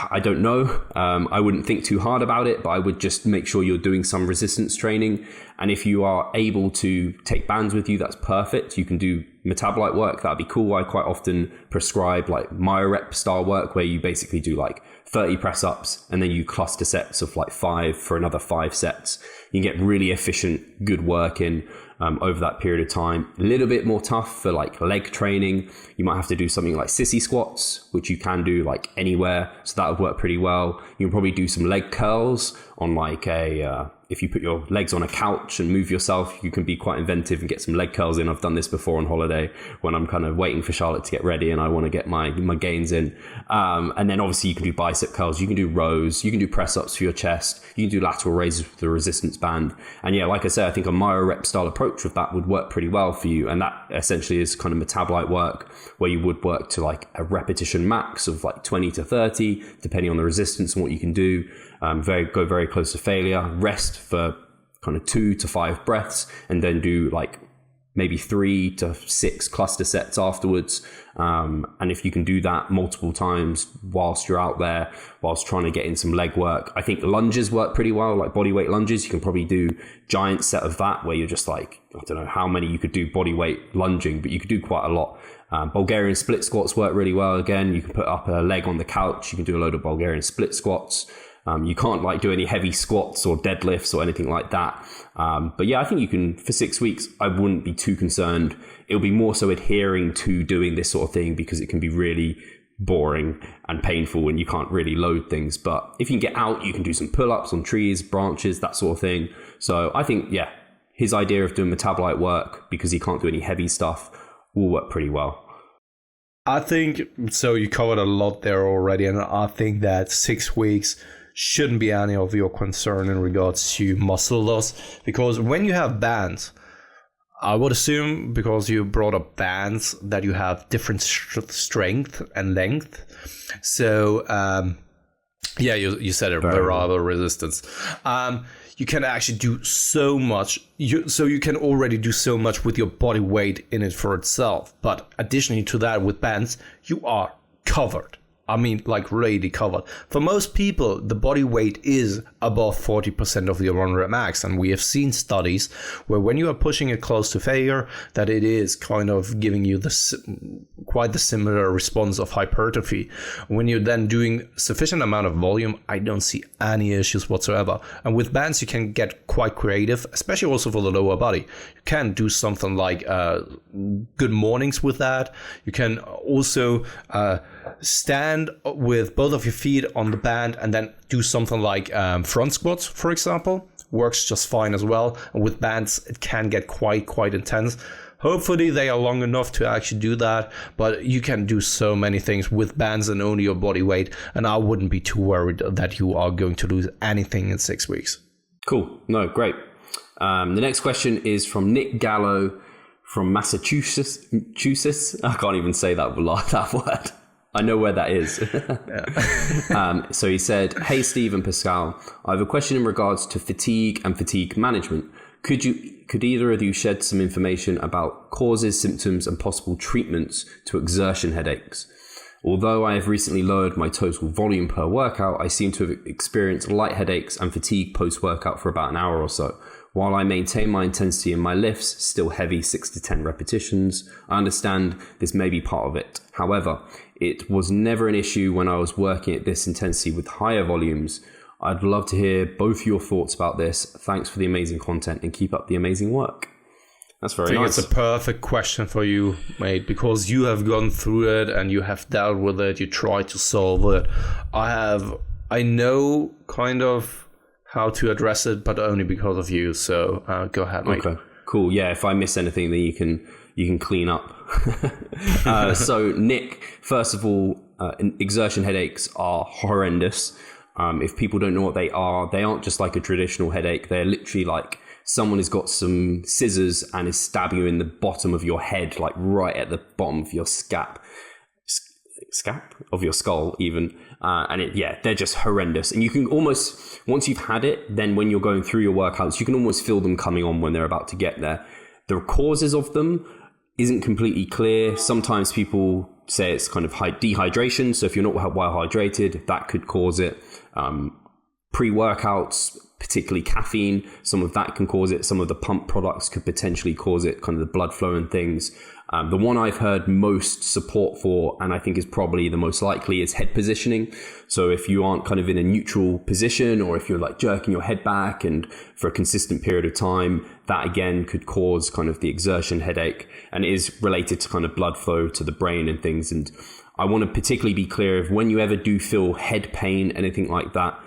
I don't know. I wouldn't think too hard about it, but I would just make sure you're doing some resistance training. And if you are able to take bands with you, that's perfect. You can do metabolite work. That'd be cool. I quite often prescribe like myorep style work, where you basically do like 30 press ups and then you cluster sets of like 5 for another 5 sets. You can get really efficient, good work in over that period of time. A little bit more tough for like leg training. You might have to do something like sissy squats, which you can do like anywhere. So that would work pretty well. You can probably do some leg curls on like if you put your legs on a couch and move yourself, you can be quite inventive and get some leg curls in. I've done this before on holiday when I'm kind of waiting for Charlotte to get ready and I want to get my gains in. And then obviously you can do bicep curls, you can do rows, you can do press ups for your chest, you can do lateral raises with the resistance band. And yeah, like I said, I think a myo-rep style approach with that would work pretty well for you. And that essentially is kind of metabolite work where you would work to like a repetition max of like 20 to 30, depending on the resistance and what you can do. Go very close to failure, rest for kind of 2 to 5 breaths, and then do like maybe 3 to 6 cluster sets afterwards. And if you can do that multiple times whilst you're out there, whilst trying to get in some leg work, I think lunges work pretty well, like body weight lunges. You can probably do giant set of that where you're just like, I don't know how many you could do body weight lunging, but you could do quite a lot. Bulgarian split squats work really well. Again, you can put up a leg on the couch. You can do a load of Bulgarian split squats. You can't like do any heavy squats or deadlifts or anything like that. But yeah, I think you can, for 6 weeks, I wouldn't be too concerned. It'll be more so adhering to doing this sort of thing because it can be really boring and painful and you can't really load things. But if you can get out, you can do some pull-ups on trees, branches, that sort of thing. So I think, yeah, his idea of doing metabolite work because he can't do any heavy stuff will work pretty well. I think, so you covered a lot there already, and I think that 6 weeks shouldn't be any of your concern in regards to muscle loss, because when you have bands, I would assume, because you brought up bands, that you have different strength and length. So yeah, you said it, variable resistance. You can actually do so much. So you can already do so much with your body weight in it for itself. But additionally to that, with bands, you are covered. I mean, like really covered. For most people, the body weight is above 40% of your run rep max. And we have seen studies where when you are pushing it close to failure, that it is kind of giving you quite the similar response of hypertrophy. When you're then doing sufficient amount of volume, I don't see any issues whatsoever. And with bands, you can get quite creative, especially also for the lower body. You can do something like good mornings with that. You can also stand with both of your feet on the band and then do something like front squats, for example. Works just fine as well. And with bands, it can get quite intense. Hopefully they are long enough to actually do that, but you can do so many things with bands and only your body weight, and I wouldn't be too worried that you are going to lose anything in 6 weeks. Cool. No, great. The next question is from Nick Gallo from Massachusetts. I can't even say that word. I know where that is. So he said, "Hey, Steve and Pascal, I have a question in regards to fatigue and fatigue management. Could either of you shed some information about causes, symptoms, and possible treatments to exertion headaches? Although I have recently lowered my total volume per workout, I seem to have experienced light headaches and fatigue post-workout for about an hour or so. While I maintain my intensity in my lifts, still heavy 6 to 10 repetitions, I understand this may be part of it. However, it was never an issue when I was working at this intensity with higher volumes. I'd love to hear both your thoughts about this. Thanks for the amazing content and keep up the amazing work." That's very nice. It's a perfect question for you, mate, because you have gone through it and you have dealt with it. You tried to solve it. I know kind of how to address it, but only because of you. So go ahead, mate. Okay, cool. Yeah, if I miss anything, then you can clean up. So Nick, first of all, exertion headaches are horrendous. If people don't know what they aren't just like a traditional headache. They're literally like someone has got some scissors and is stabbing you in the bottom of your head, like right at the bottom of your scap of your skull even. They're just horrendous. And you can almost, once you've had it, then when you're going through your workouts, you can almost feel them coming on when they're about to get there. The causes of them isn't completely clear. Sometimes people say it's kind of dehydration. So if you're not well hydrated, that could cause it. Pre-workouts, particularly caffeine, some of that can cause it. Some of the pump products could potentially cause it, kind of the blood flow and things. The one I've heard most support for, and I think is probably the most likely, is head positioning. So if you aren't kind of in a neutral position, or if you're like jerking your head back and for a consistent period of time, that again could cause kind of the exertion headache, and it is related to kind of blood flow to the brain and things. And I want to particularly be clear, if when you ever do feel head pain, anything like that,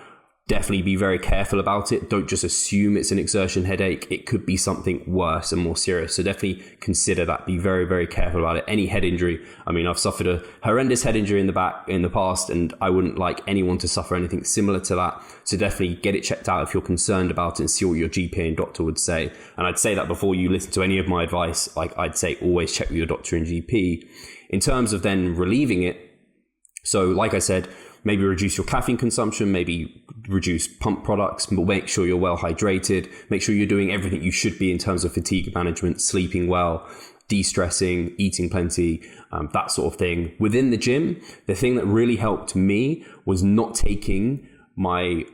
definitely be very careful about it. Don't just assume it's an exertion headache. It could be something worse and more serious. So definitely consider that. Be very, very careful about it. Any head injury. I mean, I've suffered a horrendous head injury in the past, and I wouldn't like anyone to suffer anything similar to that. So definitely get it checked out if you're concerned about it, and see what your GP and doctor would say. And I'd say that before you listen to any of my advice, like I'd say always check with your doctor and GP. In terms of then relieving it, so like I said, maybe reduce your caffeine consumption, maybe reduce pump products, but make sure you're well hydrated. Make sure you're doing everything you should be in terms of fatigue management, sleeping well, de-stressing, eating plenty, that sort of thing. Within the gym, the thing that really helped me was not taking my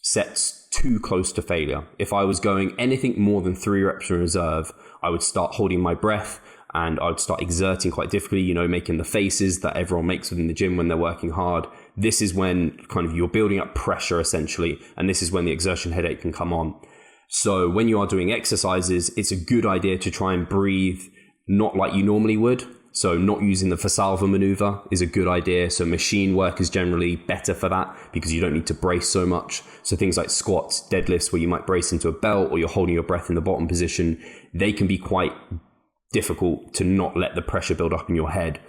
sets too close to failure. If I was going anything more than 3 reps in reserve, I would start holding my breath, and I'd start exerting quite difficultly, making the faces that everyone makes within the gym when they're working hard. This is when kind of you're building up pressure essentially, and this is when the exertion headache can come on. So when you are doing exercises, it's a good idea to try and breathe not like you normally would. So not using the Valsalva maneuver is a good idea. So machine work is generally better for that because you don't need to brace so much. So things like squats, deadlifts, where you might brace into a belt or you're holding your breath in the bottom position, they can be quite difficult to not let the pressure build up in your head.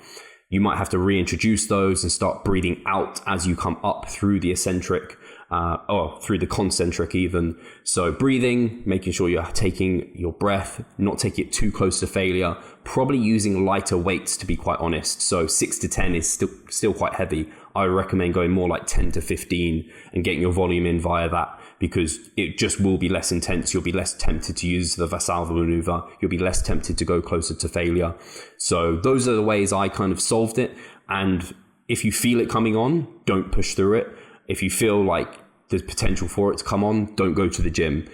You might have to reintroduce those and start breathing out as you come up through the eccentric or through the concentric even. So breathing, making sure you're taking your breath, not taking it too close to failure, probably using lighter weights to be quite honest. So 6 to 10 is still quite heavy. I recommend going more like 10 to 15 and getting your volume in via that, because it just will be less intense. You'll be less tempted to use the Valsalva maneuver. You'll be less tempted to go closer to failure. So those are the ways I kind of solved it. And if you feel it coming on, don't push through it. If you feel like there's potential for it to come on, don't go to the gym.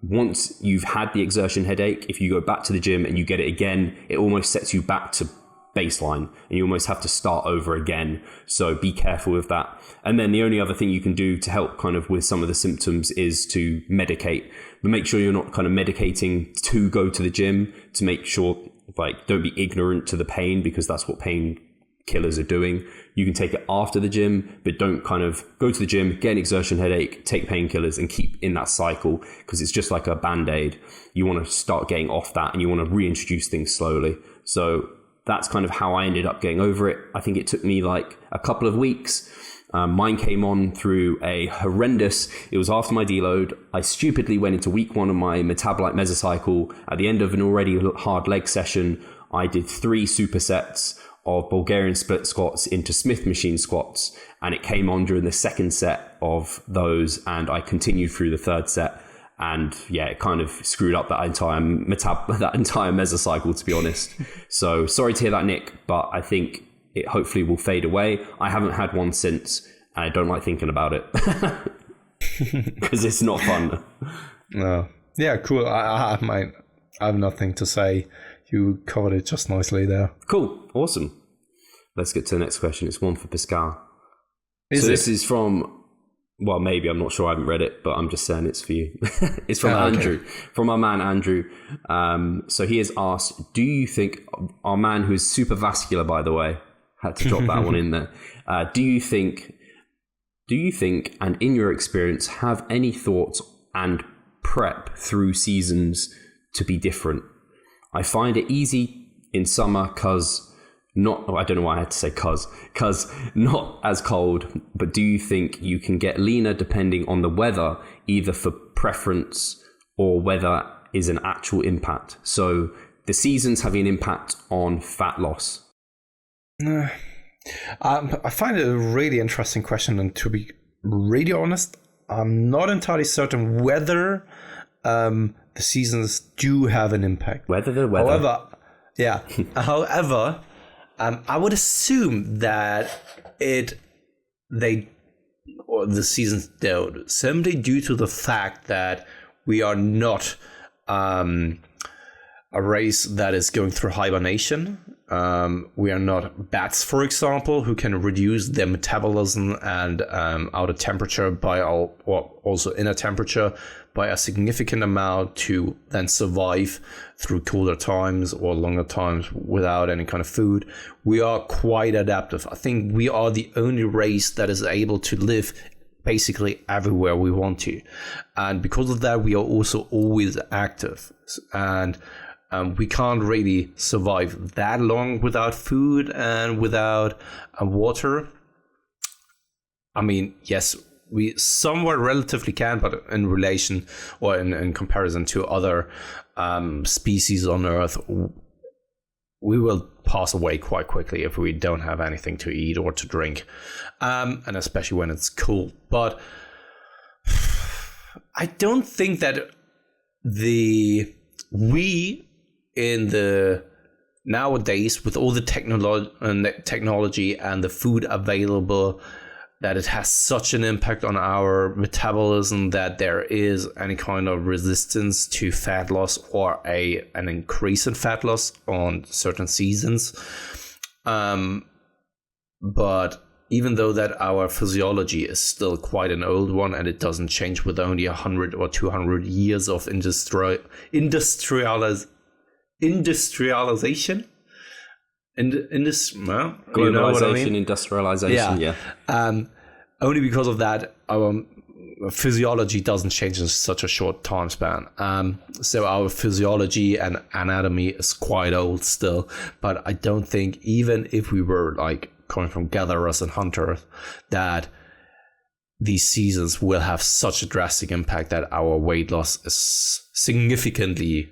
Once you've had the exertion headache, if you go back to the gym and you get it again, it almost sets you back to baseline and you almost have to start over again. So be careful with that. And then the only other thing you can do to help kind of with some of the symptoms is to medicate. But make sure you're not kind of medicating to go to the gym, to make sure, like, don't be ignorant to the pain, because that's what pain killers are doing. You can take it after the gym, but don't kind of go to the gym, get an exertion headache, take painkillers and keep in that cycle, because it's just like a band-aid. You want to start getting off that and you want to reintroduce things slowly. So that's kind of how I ended up getting over it. I think it took me like a couple of weeks. Mine came on through a horrendous, it was after my deload. I stupidly went into week 1 of my metabolite mesocycle. At the end of an already hard leg session, I did 3 supersets of Bulgarian split squats into Smith machine squats. And it came on during the second set of those. And I continued through the third set. And yeah, it kind of screwed up that entire mesocycle, to be honest. So sorry to hear that, Nick, but I think it hopefully will fade away. I haven't had one since, and I don't like thinking about it because it's not fun. No. Yeah, cool. I have nothing to say. You covered it just nicely there. Cool. Awesome. Let's get to the next question. It's one for Pascal. This is from... Well, maybe, I'm not sure. I haven't read it, but I'm just saying it's for you. It's from Andrew, from our man Andrew. So he has asked, do you think, our man who is super vascular, by the way, had to drop that one in there. Do you think, and in your experience, have any thoughts and prep through seasons to be different? I find it easy in summer I don't know why I had to say cause not as cold, but do you think you can get leaner depending on the weather, either for preference or weather is an actual impact? So the seasons having an impact on fat loss. I find it a really interesting question, and to be really honest, I'm not entirely certain whether the seasons do have an impact. However, I would assume that the seasons don't, simply due to the fact that we are not a race that is going through hibernation. We are not bats, for example, who can reduce their metabolism and outer temperature also inner temperature by a significant amount to then survive through cooler times or longer times without any kind of food. We are quite adaptive. I think we are the only race that is able to live basically everywhere we want to. And because of that, we are also always active. And we can't really survive that long without food and without water. I mean, yes, we somewhat relatively can, but in relation or in comparison to other species on Earth, we will pass away quite quickly if we don't have anything to eat or to drink, and especially when it's cold. But I don't think that we in the nowadays, with all the technology and the food available, that it has such an impact on our metabolism that there is any kind of resistance to fat loss or an increase in fat loss on certain seasons. But even though that our physiology is still quite an old one and it doesn't change with only 100 or 200 years of industrialization, globalization, industrialization, yeah. Only because of that, our physiology doesn't change in such a short time span. So our physiology and anatomy is quite old still. But I don't think, even if we were like coming from gatherers and hunters, that these seasons will have such a drastic impact that our weight loss is significantly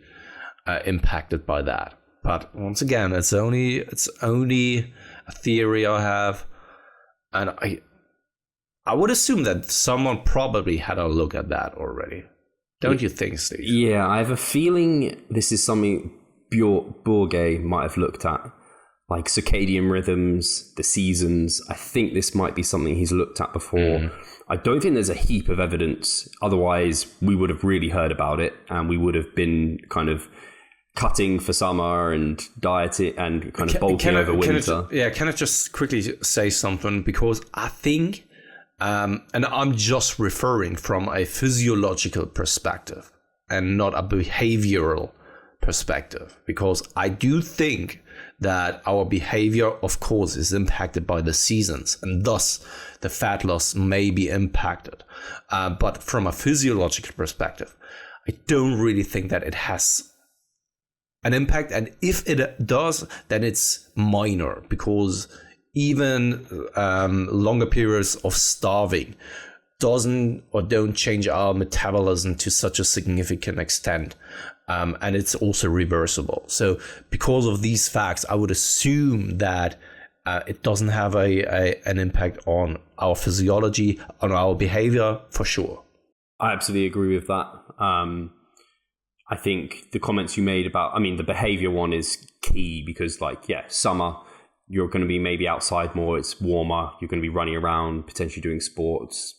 impacted by that. But once again, it's only a theory I have, and I would assume that someone probably had a look at that already. Don't you think, Steve? Yeah, I have a feeling this is something Bourget might have looked at, like circadian rhythms, the seasons. I think this might be something he's looked at before. I don't think there's a heap of evidence. Otherwise, we would have really heard about it, and we would have been kind of cutting for summer and dieting and kind of bulking over winter. Can I just quickly say something? Because I think, and I'm just referring from a physiological perspective and not a behavioral perspective, because I do think that our behavior, of course, is impacted by the seasons, and thus the fat loss may be impacted. But from a physiological perspective, I don't really think that it has an impact, and if it does, then it's minor, because even longer periods of starving don't change our metabolism to such a significant extent, and it's also reversible. So because of these facts, I would assume that it doesn't have an impact on our physiology, on our behavior, for sure. I absolutely agree with that. I think the comments you made about, the behavior one is key, because summer, you're going to be maybe outside more, it's warmer, you're going to be running around, potentially doing sports,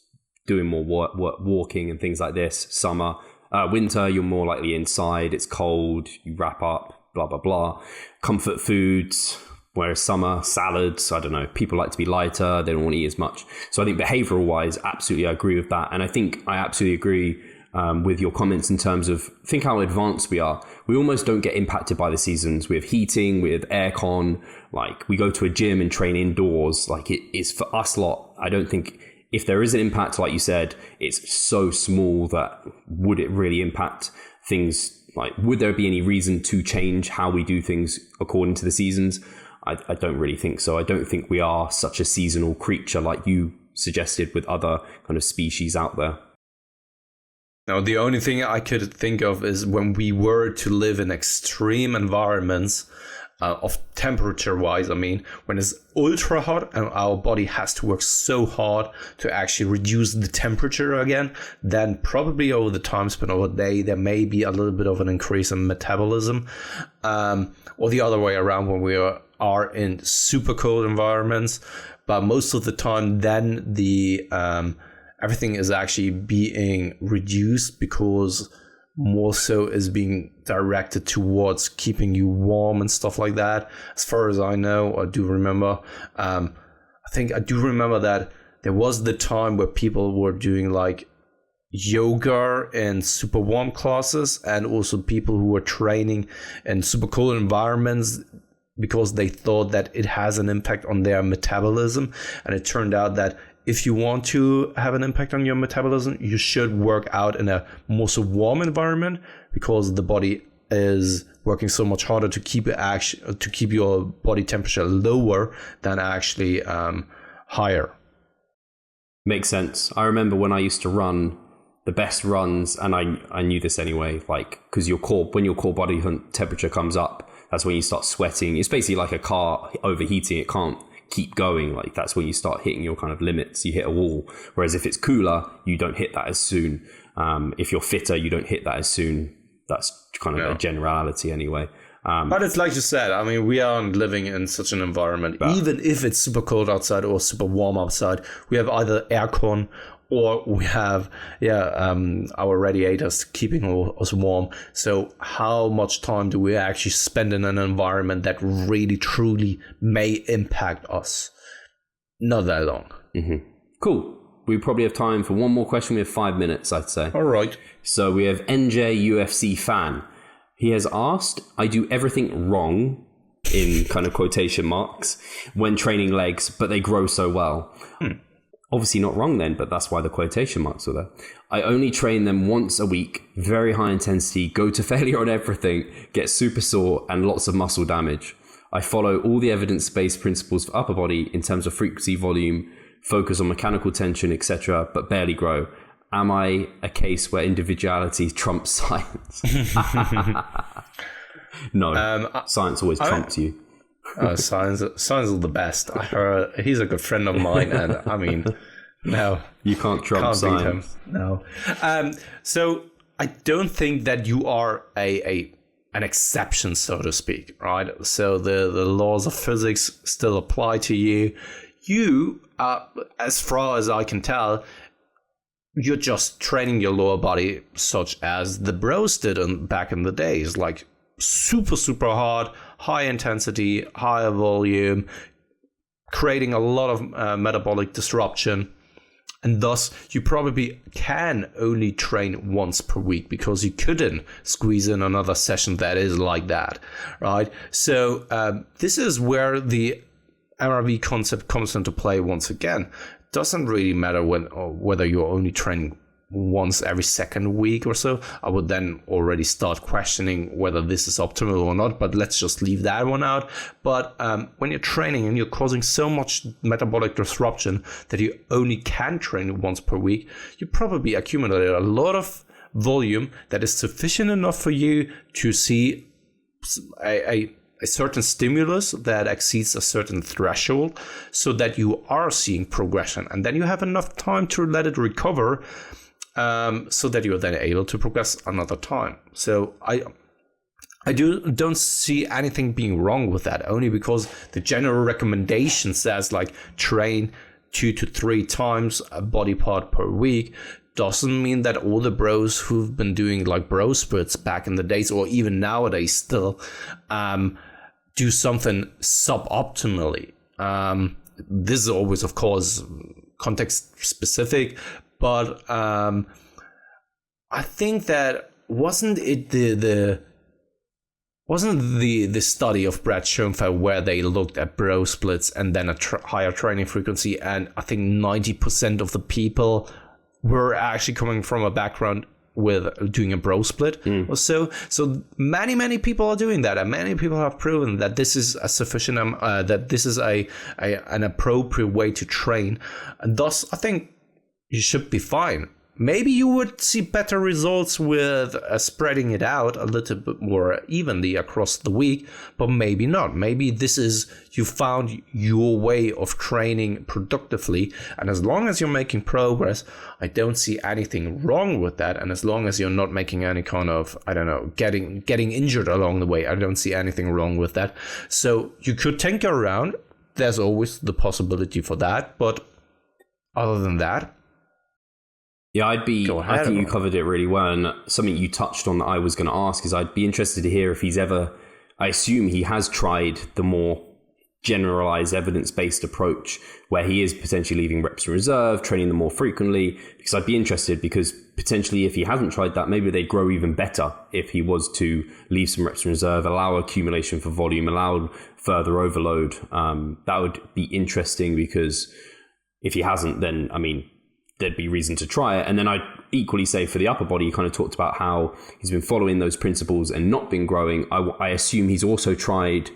doing more walking and things like this. Winter, you're more likely inside, it's cold, you wrap up, blah, blah, blah. Comfort foods, whereas summer, salads, I don't know, people like to be lighter, they don't want to eat as much. So I think behavioral wise, absolutely I agree with that. And I think I absolutely agree with your comments in terms of, think how advanced we are. We almost don't get impacted by the seasons. We have heating, we have aircon, we go to a gym and train indoors. It is for us lot. I don't think, if there is an impact, like you said, it's so small that would it really impact things? Would there be any reason to change how we do things according to the seasons? I don't really think so. I don't think we are such a seasonal creature like you suggested with other kind of species out there. Now, the only thing I could think of is when we were to live in extreme environments of temperature-wise, when it's ultra hot and our body has to work so hard to actually reduce the temperature again, then probably over the time span of a day, there may be a little bit of an increase in metabolism. Or the other way around, when we are in super cold environments. But most of the time, then the everything is actually being reduced, because more so is being directed towards keeping you warm and stuff like that. As far as I know, I do remember, I do remember that there was the time where people were doing yoga in super warm classes, and also people who were training in super cold environments, because they thought that it has an impact on their metabolism. And it turned out that if you want to have an impact on your metabolism, you should work out in a more so warm environment, because the body is working so much harder to keep your body temperature lower than actually higher. Makes sense. I remember when I used to run, the best runs, and I knew this anyway, like, because when your core body temperature comes up, that's when you start sweating. It's basically like a car overheating. It can't keep going. Like, that's when you start hitting your kind of limits. You hit a wall. Whereas if it's cooler, you don't hit that as soon. If you're fitter, you don't hit that as soon. That's kind of a generality anyway. But it's like you said, I mean, we aren't living in such an environment. Even if it's super cold outside or super warm outside, we have either aircon or we have our radiators keeping us warm. So how much time do we actually spend in an environment that really, truly may impact us? Not that long. Mm-hmm. Cool. We probably have time for one more question. We have 5 minutes, I'd say. All right. So we have NJ UFC fan. He has asked, I do everything wrong, in kind of quotation marks, when training legs, but they grow so well. Obviously not wrong then, but that's why the quotation marks are there. I only train them once a week, very high intensity, go to failure on everything, get super sore and lots of muscle damage. I follow all the evidence-based principles for upper body in terms of frequency, volume, focus on mechanical tension, etc., but barely grow. Am I a case where individuality trumps science? No, science always trumps you. Science is the best. He's a good friend of mine, and I mean, no, you can't trump science. No. So I don't think that you are an exception, so to speak, right? So the laws of physics still apply to you. You, as far as I can tell, you're just training your lower body such as the bros did back in the days, like super, super hard, high intensity, higher volume, creating a lot of metabolic disruption. And thus, you probably can only train once per week because you couldn't squeeze in another session that is like that, right? So this is where the MRV concept comes into play once again. Doesn't really matter whether you're only training once every second week or so. I would then already start questioning whether this is optimal or not, but let's just leave that one out. But when you're training and you're causing so much metabolic disruption that you only can train once per week, you probably accumulated a lot of volume that is sufficient enough for you to see a certain stimulus that exceeds a certain threshold so that you are seeing progression. And then you have enough time to let it recover so that you're then able to progress another time. So I don't see anything being wrong with that, only because the general recommendation says like train 2 to 3 times a body part per week. Doesn't mean that all the bros who've been doing like bro splits back in the days or even nowadays still do something suboptimally. This is always, of course, context specific, but I think that wasn't the study of Brad Schoenfeld where they looked at bro splits and then a higher training frequency, and I think 90% of the people were actually coming from a background with doing a bro split or so. So many people are doing that, and many people have proven that this is a sufficient that this is an appropriate way to train, and thus I think you should be fine. Maybe you would see better results with spreading it out a little bit more evenly across the week, but maybe not. Maybe this is, you found your way of training productively, and as long as you're making progress, I don't see anything wrong with that. And as long as you're not making any kind of, I don't know, getting injured along the way, I don't see anything wrong with that. So you could tinker around. There's always the possibility for that, but other than that, yeah, I think you covered it really well. And something you touched on that I was going to ask is I'd be interested to hear if he's ever, I assume he has tried the more generalized evidence-based approach where he is potentially leaving reps in reserve, training them more frequently, because I'd be interested, because potentially if he hasn't tried that, maybe they grow even better if he was to leave some reps in reserve, allow accumulation for volume, allow further overload. That would be interesting, because if he hasn't, then, I mean, there'd be reason to try it. And then I'd equally say for the upper body, you kind of talked about how he's been following those principles and not been growing. I assume he's also tried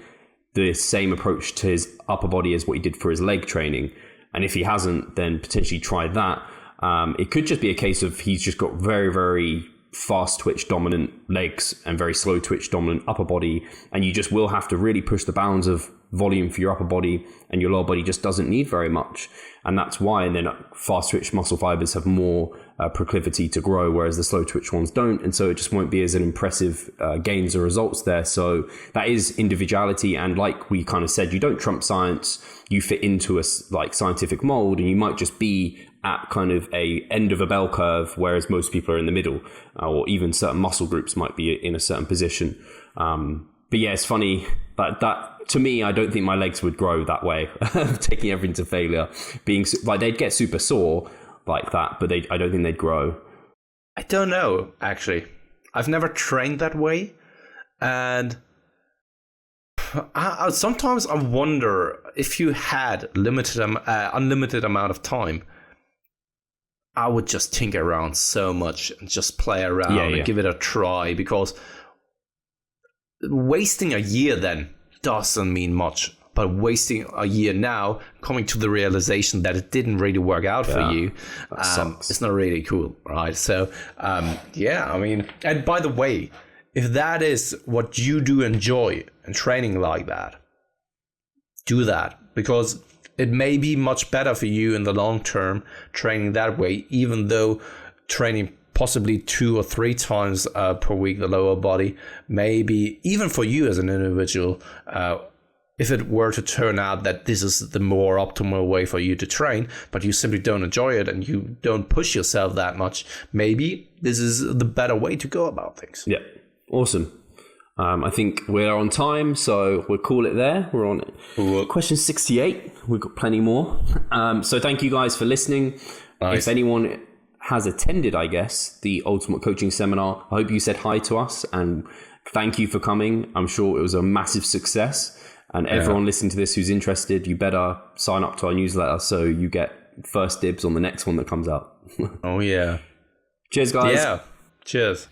the same approach to his upper body as what he did for his leg training. And if he hasn't, then potentially try that. It could just be a case of he's just got very, very fast twitch dominant legs and very slow twitch dominant upper body, and you just will have to really push the bounds of volume for your upper body, and your lower body just doesn't need very much. And that's why then fast twitch muscle fibers have more proclivity to grow, whereas the slow twitch ones don't, and so it just won't be as an impressive gains or results there. So that is individuality, and like we kind of said, you don't trump science, you fit into a like scientific mold, and you might just be at kind of a end of a bell curve, whereas most people are in the middle, or even certain muscle groups might be in a certain position. But yeah, it's funny that to me, I don't think my legs would grow that way, taking everything to failure, being like they'd get super sore like that, but I don't think they'd grow. I don't know, actually. I've never trained that way, and sometimes I wonder if you had unlimited amount of time, I would just tinker around so much and just play around and give it a try, because wasting a year then doesn't mean much. But wasting a year now, coming to the realization that it didn't really work out for you, it's not really cool, right? So, I mean, and by the way, if that is what you do enjoy and training like that, do that, because it may be much better for you in the long term training that way, even though training possibly 2 or 3 times per week the lower body, maybe even for you as an individual, if it were to turn out that this is the more optimal way for you to train, but you simply don't enjoy it and you don't push yourself that much, maybe this is the better way to go about things. Yeah, awesome. I think we're on time, so we'll call it there. We're on question 68. We've got plenty more. So thank you guys for listening. Nice. If anyone has attended, I guess, the Ultimate Coaching Seminar, I hope you said hi to us and thank you for coming. I'm sure it was a massive success. And everyone listening to this who's interested, you better sign up to our newsletter so you get first dibs on the next one that comes out. Oh, yeah. Cheers, guys. Yeah. Cheers.